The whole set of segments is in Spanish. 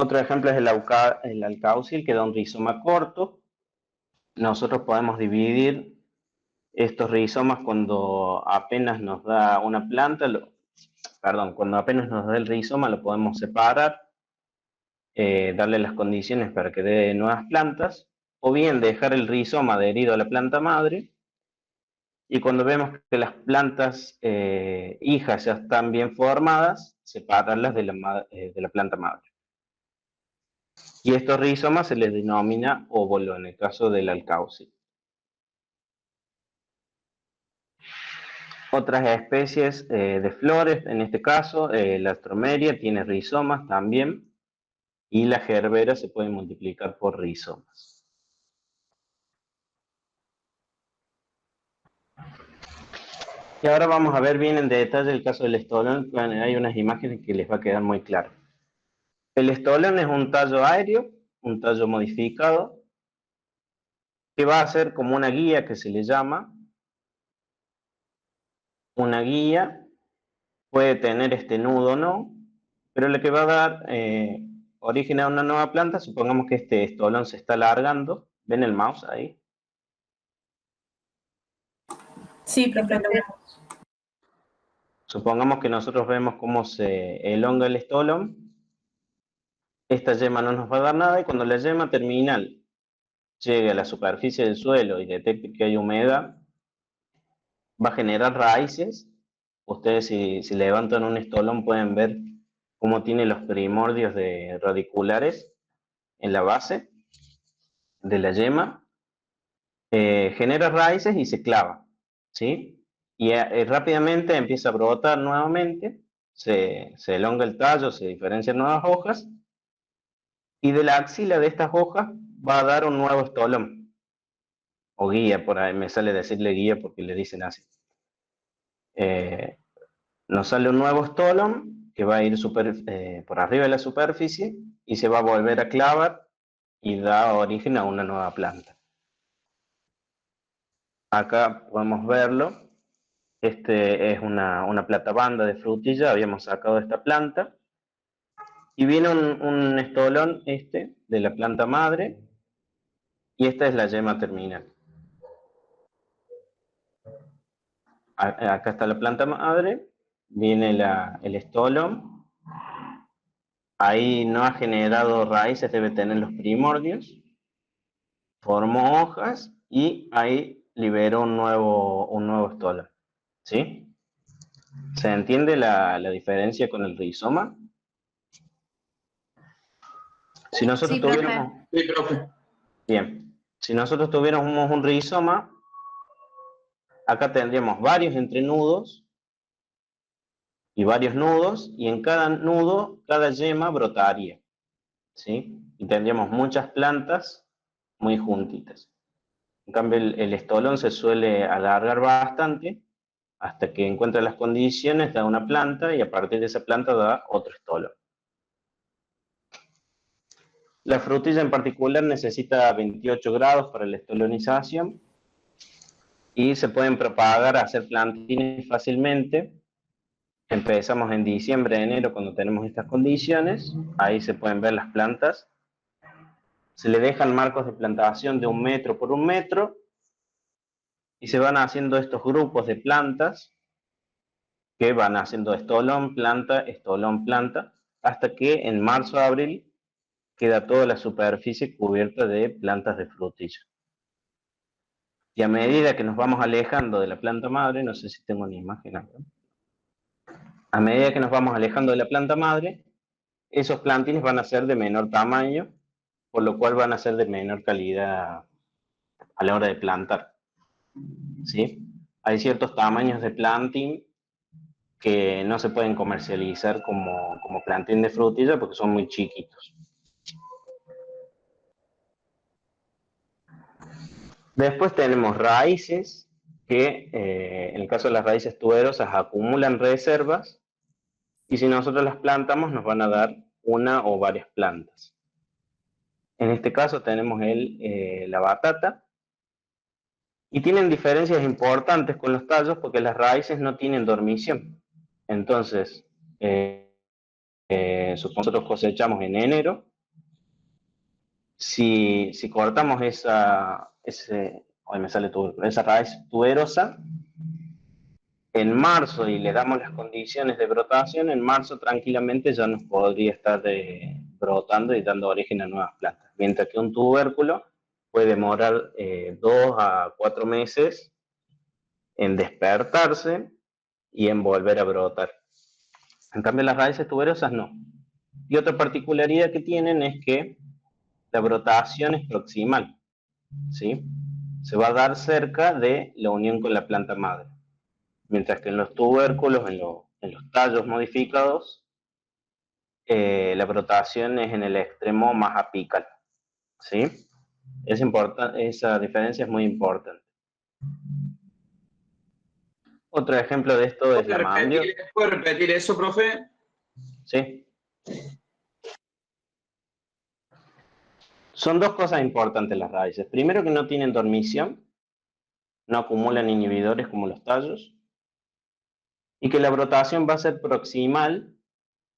Otro ejemplo es el alcaucil, que da un rizoma corto. Nosotros podemos dividir estos rizomas cuando apenas nos da una planta, cuando apenas nos da el rizoma lo podemos separar, darle las condiciones para que dé nuevas plantas, o bien dejar el rizoma adherido a la planta madre, y cuando vemos que las plantas hijas ya están bien formadas, separarlas de la planta madre. Y estos rizomas se les denomina óvulo en el caso del alcaucil. Otras especies de flores, en este caso, la stromeria tiene rizomas también, y la gerbera se puede multiplicar por rizomas. Y ahora vamos a ver bien en detalle el caso del estolón. Hay unas imágenes que les va a quedar muy claro. El estolón es un tallo aéreo, un tallo modificado, que va a ser como una guía que se le llama. Una guía puede tener este nudo o no, pero lo que va a dar origen a una nueva planta, supongamos que este estolón se está alargando. ¿Ven el mouse ahí? Sí, profe, lo vemos. Supongamos que nosotros vemos cómo se elonga el estolón. Esta yema no nos va a dar nada, y cuando la yema terminal llegue a la superficie del suelo y detecte que hay humedad, va a generar raíces. Ustedes si levantan un estolón pueden ver cómo tiene los primordios de radiculares en la base de la yema. Genera raíces y se clava, ¿sí? Y rápidamente empieza a brotar nuevamente, se elonga el tallo, se diferencian nuevas hojas, y de la axila de estas hojas va a dar un nuevo estolón, o guía, por ahí me sale decirle guía porque le dicen así. Nos sale un nuevo estolón que va a ir por arriba de la superficie y se va a volver a clavar y da origen a una nueva planta. Acá podemos verlo. Este es una platabanda de frutilla, habíamos sacado esta planta. Y viene un estolón de la planta madre, y esta es la yema terminal. Acá está la planta madre, viene el estolón. Ahí no ha generado raíces, debe tener los primordios. Formó hojas y ahí liberó un nuevo estolón. ¿Sí? ¿Se entiende la diferencia con el rizoma? Si nosotros Sí, profe. tuviéramos... Sí, profe. Bien. Si nosotros tuviéramos un rizoma, acá tendríamos varios entrenudos y varios nudos, y en cada nudo, cada yema brotaría, ¿sí? Y tendríamos muchas plantas muy juntitas. En cambio, el estolón se suele alargar bastante hasta que encuentra las condiciones, da una planta, y a partir de esa planta da otro estolón. La frutilla en particular necesita 28 grados para la estolonización, y se pueden propagar, hacer plantines fácilmente. Empezamos en diciembre, enero, cuando tenemos estas condiciones. Ahí se pueden ver las plantas. Se le dejan marcos de plantación de 1 metro por 1 metro, y se van haciendo estos grupos de plantas que van haciendo estolón, planta, hasta que en marzo, abril, queda toda la superficie cubierta de plantas de frutilla. Y a medida que nos vamos alejando de la planta madre, no sé si tengo una imagen acá. A medida que nos vamos alejando de la planta madre, esos plantines van a ser de menor tamaño, por lo cual van a ser de menor calidad a la hora de plantar, ¿sí? Hay ciertos tamaños de planting que no se pueden comercializar como plantín de frutilla porque son muy chiquitos. Después tenemos raíces que, en el caso de las raíces tuberosas, acumulan reservas, y si nosotros las plantamos nos van a dar una o varias plantas. En este caso tenemos la batata, y tienen diferencias importantes con los tallos porque las raíces no tienen dormición. Entonces, nosotros cosechamos en enero. Si cortamos esa raíz tuberosa en marzo y le damos las condiciones de brotación, en marzo tranquilamente ya nos podría estar brotando y dando origen a nuevas plantas. Mientras que un tubérculo puede demorar 2 a 4 meses en despertarse y en volver a brotar. En cambio, las raíces tuberosas no. Y otra particularidad que tienen es que la brotación es proximal, ¿sí? Se va a dar cerca de la unión con la planta madre. Mientras que en los tubérculos, en los tallos modificados, la brotación es en el extremo más apical, ¿sí? Esa diferencia es muy importante. Otro ejemplo de esto es la mandioca. ¿Puede repetir eso, profe? Sí. Son dos cosas importantes las raíces. Primero, que no tienen dormición, no acumulan inhibidores como los tallos, y que la brotación va a ser proximal,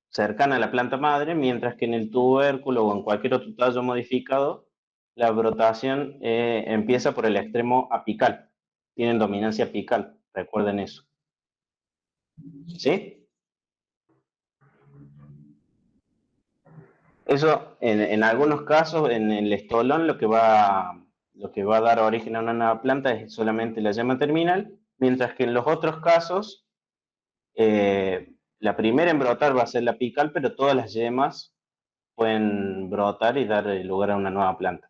cercana a la planta madre, mientras que en el tubérculo o en cualquier otro tallo modificado, la brotación empieza por el extremo apical. Tienen dominancia apical, recuerden eso. ¿Sí? Eso, en algunos casos, en el estolón, lo que va a dar origen a una nueva planta es solamente la yema terminal, mientras que en los otros casos, la primera en brotar va a ser la apical, pero todas las yemas pueden brotar y dar lugar a una nueva planta.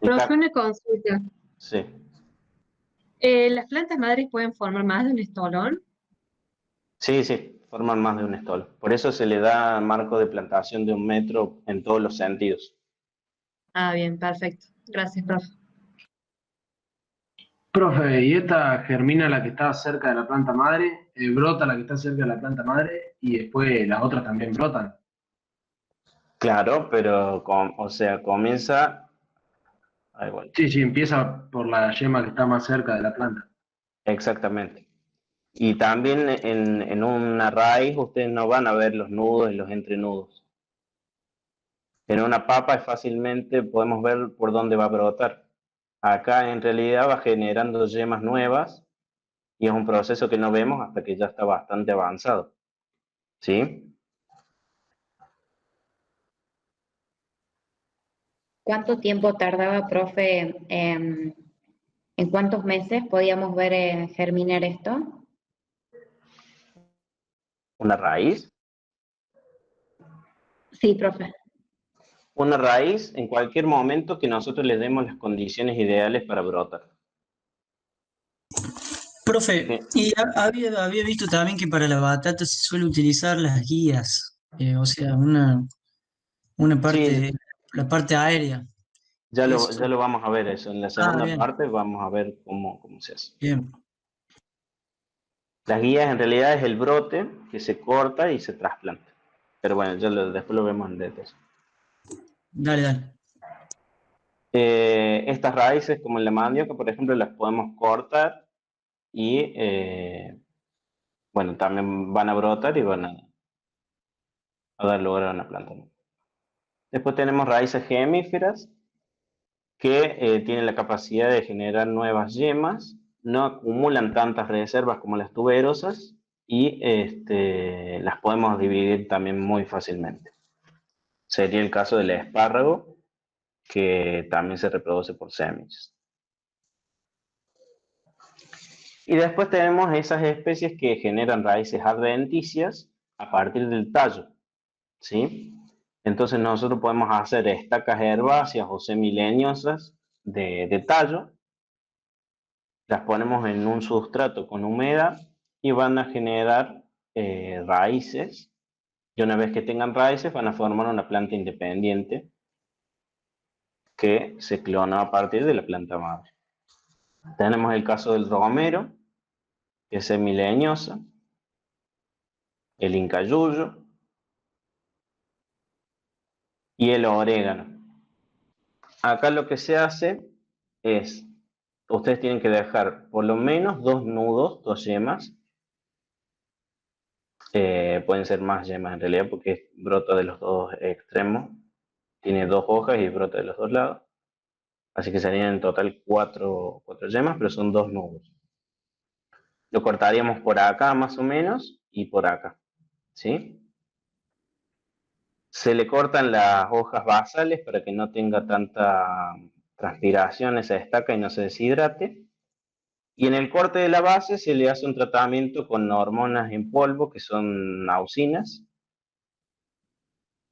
Profe, una consulta. Sí. ¿Las plantas madres pueden formar más de un estolón? Sí, forman más de un estolo. Por eso se le da marco de plantación de 1 metro en todos los sentidos. Ah, bien, perfecto. Gracias, profe. Profe, ¿y esta germina la que está cerca de la planta madre? ¿Brota la que está cerca de la planta madre? Y después las otras también brotan. Claro, pero, comienza... igual. Sí, empieza por la yema que está más cerca de la planta. Exactamente. Y también en una raíz ustedes no van a ver los nudos y los entrenudos. En una papa fácilmente podemos ver por dónde va a brotar. Acá en realidad va generando yemas nuevas y es un proceso que no vemos hasta que ya está bastante avanzado. ¿Sí? ¿Cuánto tiempo tardaba, profe? ¿En cuántos meses podíamos ver germinar esto? ¿Una raíz? Sí, profe. Una raíz en cualquier momento que nosotros le demos las condiciones ideales para brotar. Profe, y había visto también que para la batata se suele utilizar las guías, o sea, una parte, Sí, la parte aérea. ya Eso. lo vamos a ver eso. En la segunda Bien, parte vamos a ver cómo se hace. bien. Las guías en realidad es el brote que se corta y se trasplanta. Pero bueno, después lo vemos en detalle. Dale. Estas raíces, como en la mandioca, por ejemplo, las podemos cortar y, bueno, también van a brotar y van a dar lugar a una planta. Después tenemos raíces gemíferas que tienen la capacidad de generar nuevas yemas, no acumulan tantas reservas como las tuberosas y las podemos dividir también muy fácilmente. Sería el caso del espárrago, que también se reproduce por semillas. Y después tenemos esas especies que generan raíces adventicias a partir del tallo, ¿sí? Entonces nosotros podemos hacer estacas herbáceas o semileñosas de tallo, las ponemos en un sustrato con humedad y van a generar raíces, y una vez que tengan raíces van a formar una planta independiente que se clona a partir de la planta madre. Tenemos el caso del romero, que es semileñosa, el incayuyo y el orégano. Acá lo que se hace es, ustedes tienen que dejar por lo menos 2 nudos, 2 yemas, Pueden ser más yemas en realidad porque brota de los dos extremos. Tiene 2 hojas y brota de los 2 lados. Así que serían en total 4 yemas, pero son 2 nudos. Lo cortaríamos por acá más o menos y por acá, ¿sí? Se le cortan las hojas basales para que no tenga tanta transpiración esa estaca y no se deshidrate. Y en el corte de la base se le hace un tratamiento con hormonas en polvo, que son auxinas.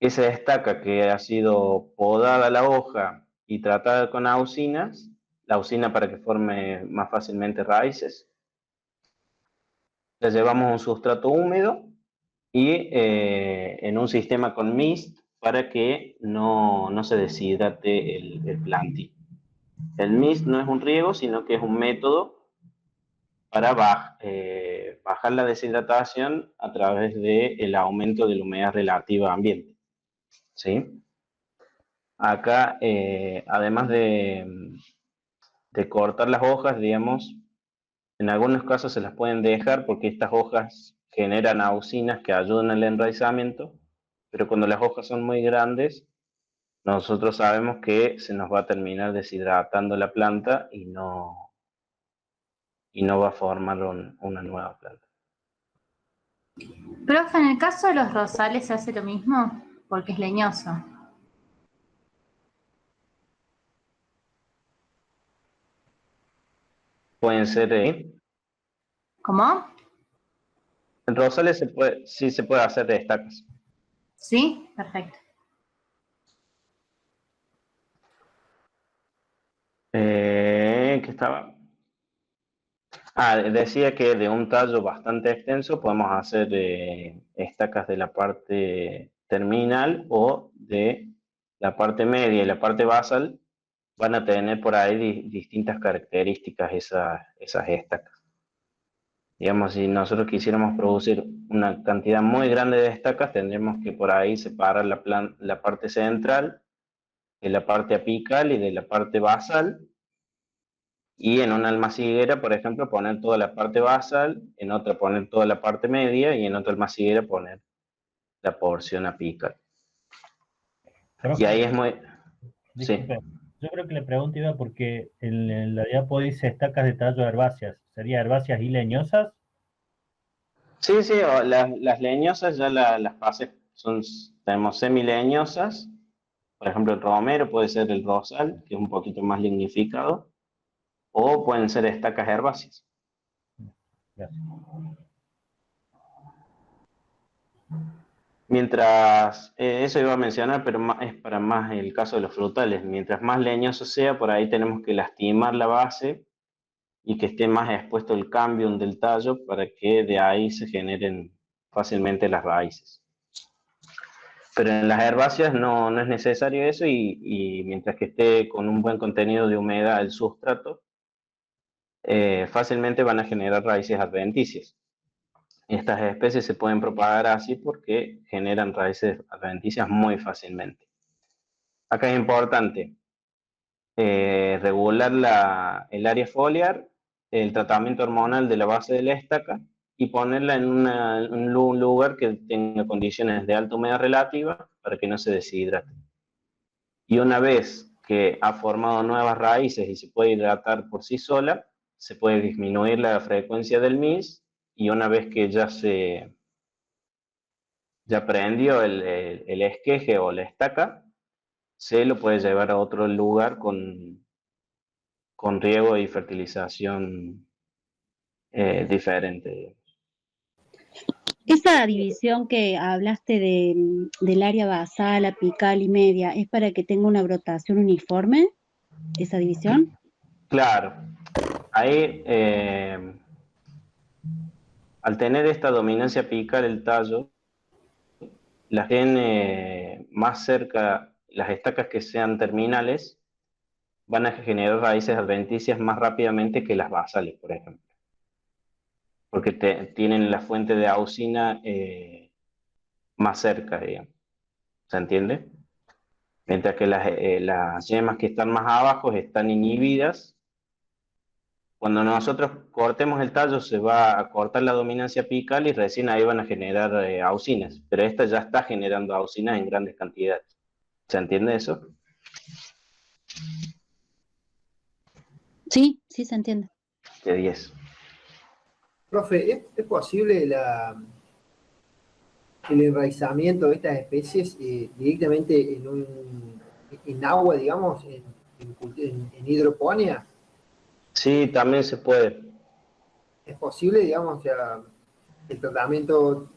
Esa estaca que ha sido podada la hoja y tratada con auxinas, la auxina para que forme más fácilmente raíces, la llevamos a un sustrato húmedo y en un sistema con mist para que no se deshidrate el plantín. El mist no es un riego, sino que es un método para bajar la deshidratación a través del aumento de la humedad relativa al ambiente. ¿Sí? Acá, además de cortar las hojas, digamos, en algunos casos se las pueden dejar porque estas hojas generan auxinas que ayudan al enraizamiento, pero cuando las hojas son muy grandes, nosotros sabemos que se nos va a terminar deshidratando la planta y no va a formar una nueva planta. Profe, en el caso de los rosales se hace lo mismo porque es leñoso. Pueden ser, ¿Cómo? en rosales sí se puede hacer de estacas. Sí, perfecto. ¿Qué estaba? Decía que de un tallo bastante extenso podemos hacer estacas de la parte terminal o de la parte media y la parte basal. Van a tener por ahí distintas características esas estacas. Digamos, si nosotros quisiéramos producir una cantidad muy grande de estacas, tendríamos que por ahí separar la parte central de la parte apical y de la parte basal. Y en una almaciguera, por ejemplo, poner toda la parte basal, en otra poner toda la parte media y en otra almaciguera poner la porción apical. Y ahí es muy... Disculpe, Sí. yo creo que la pregunta iba porque en la diapo dice estacas de tallo herbáceas. ¿Sería herbáceas y leñosas? Sí, las leñosas ya las pasé. Tenemos semileñosas, por ejemplo el romero puede ser el rosal, que es un poquito más lignificado, o pueden ser estacas herbáceas. Gracias. Mientras, eso iba a mencionar, pero es para más el caso de los frutales. Mientras más leñoso sea, por ahí tenemos que lastimar la base y que esté más expuesto el cambium del tallo para que de ahí se generen fácilmente las raíces. Pero en las herbáceas no es necesario eso y mientras que esté con un buen contenido de humedad el sustrato, fácilmente van a generar raíces adventicias. Estas especies se pueden propagar así porque generan raíces adventicias muy fácilmente. Acá es importante regular el área foliar, el tratamiento hormonal de la base de la estaca y ponerla en un lugar que tenga condiciones de alta humedad relativa para que no se deshidrate. Y una vez que ha formado nuevas raíces y se puede hidratar por sí sola, se puede disminuir la frecuencia del MIS y una vez que ya prendió el esqueje o la estaca, se lo puede llevar a otro lugar con riego y fertilización diferente. Esa división que hablaste del área basal, apical y media, ¿es para que tenga una brotación uniforme, esa división? Claro. Ahí, al tener esta dominancia apical el tallo, las tienen más cerca, las estacas que sean terminales, van a generar raíces adventicias más rápidamente que las basales, por ejemplo. Porque tienen la fuente de auxina más cerca, digamos. ¿Se entiende? Mientras que las yemas que están más abajo están inhibidas Cuando nosotros cortemos el tallo se va a cortar la dominancia apical y recién ahí van a generar auxinas, pero esta ya está generando auxinas en grandes cantidades. ¿Se entiende eso? Sí, sí se entiende. De 10. Profe, ¿es posible el enraizamiento de estas especies directamente en agua, digamos, en hidroponía? Sí, también se puede. ¿Es posible, digamos, ya, el tratamiento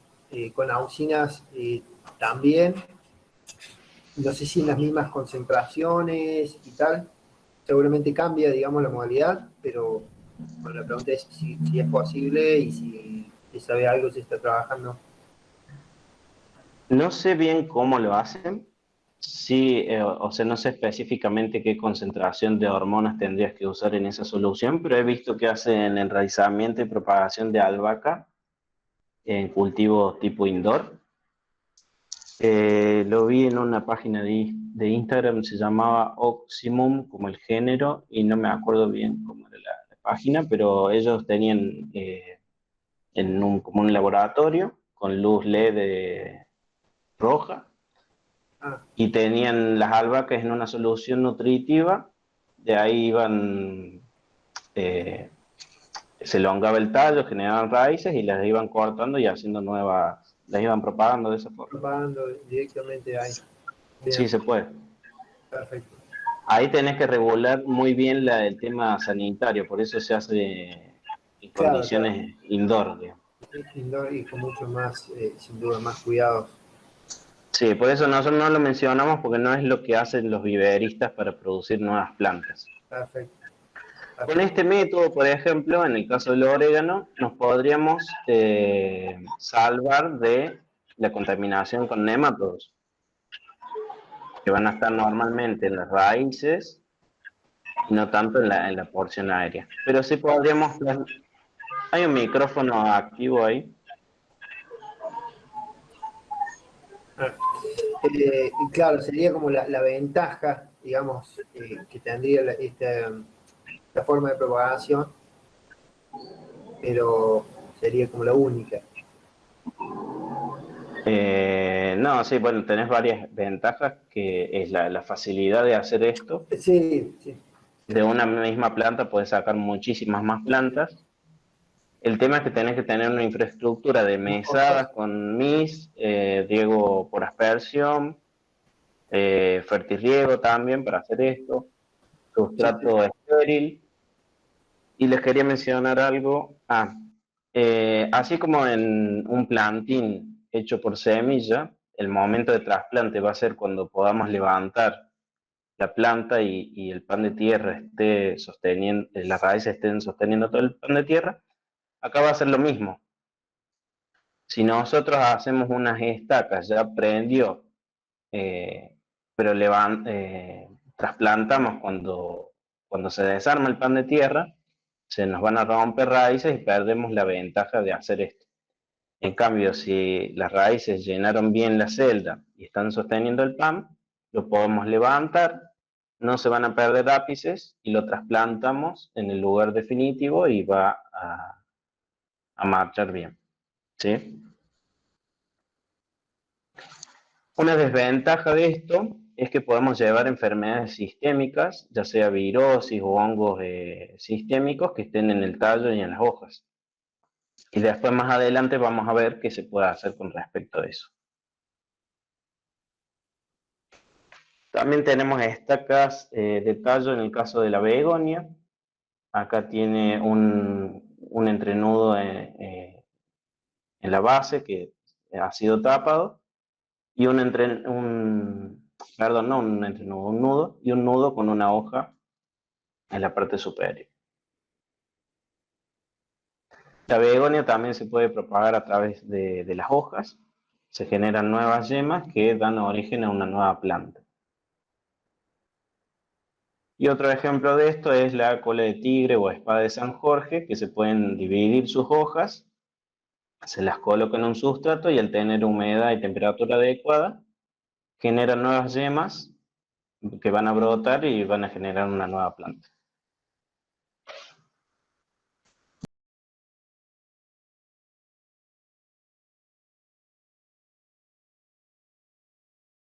con auxinas también? No sé si en las mismas concentraciones y tal. Seguramente cambia, digamos, la modalidad, pero bueno, la pregunta es si es posible y si se sabe algo, si está trabajando. No sé bien cómo lo hacen. Sí, o sea, no sé específicamente qué concentración de hormonas tendrías que usar en esa solución, pero he visto que hacen enraizamiento y propagación de albahaca en cultivos tipo indoor. Lo vi en una página de Instagram, se llamaba Oximum, como el género, y no me acuerdo bien cómo era la página, pero ellos tenían como un laboratorio con luz LED roja, y tenían las albahacas en una solución nutritiva, de ahí iban, se elongaba el tallo, generaban raíces y las iban cortando y haciendo nuevas, las iban propagando de esa forma. Propagando directamente ahí. Bien. Sí, se puede. Perfecto. Ahí tenés que regular muy bien el tema sanitario, por eso se hace en condiciones indoor, digamos. Indoor y con mucho más, sin duda, más cuidados. Sí, por eso nosotros no lo mencionamos porque no es lo que hacen los viveristas para producir nuevas plantas. Perfecto. Con este método, por ejemplo, en el caso del orégano, nos podríamos salvar de la contaminación con nematodos, que van a estar normalmente en las raíces y no tanto en la porción aérea. Pero sí podríamos... Hay un micrófono activo ahí. Y claro, sería como la ventaja, digamos, que tendría esta forma de propagación, pero sería como la única. No, sí, bueno, tenés varias ventajas, que es la facilidad de hacer esto. Sí, sí. De una misma planta puedes sacar muchísimas más plantas. El tema es que tenés que tener una infraestructura de mesadas con mis, riego por aspersión, fertirriego también para hacer esto, sustrato estéril. Y les quería mencionar algo. Así como en un plantín hecho por semilla, el momento de trasplante va a ser cuando podamos levantar la planta y el pan de tierra esté sosteniendo, las raíces estén sosteniendo todo el pan de tierra. Acá va a ser lo mismo. Si nosotros hacemos unas estacas, ya prendió, pero trasplantamos cuando se desarma el pan de tierra, se nos van a romper raíces y perdemos la ventaja de hacer esto. En cambio, si las raíces llenaron bien la celda y están sosteniendo el pan, lo podemos levantar, no se van a perder ápices y lo trasplantamos en el lugar definitivo y va a marchar bien. ¿Sí? Una desventaja de esto es que podemos llevar enfermedades sistémicas, ya sea virosis o hongos sistémicos que estén en el tallo y en las hojas. Y después más adelante vamos a ver qué se puede hacer con respecto a eso. También tenemos estacas de tallo en el caso de la begonia. Acá tiene un entrenudo en la base que ha sido tapado y un nudo y un nudo con una hoja en la parte superior. La begonia también se puede propagar a través de las hojas. Se generan nuevas yemas que dan origen a una nueva planta. Y otro ejemplo de esto es la cola de tigre o espada de San Jorge, que se pueden dividir sus hojas, se las coloca en un sustrato y al tener humedad y temperatura adecuada, generan nuevas yemas que van a brotar y van a generar una nueva planta.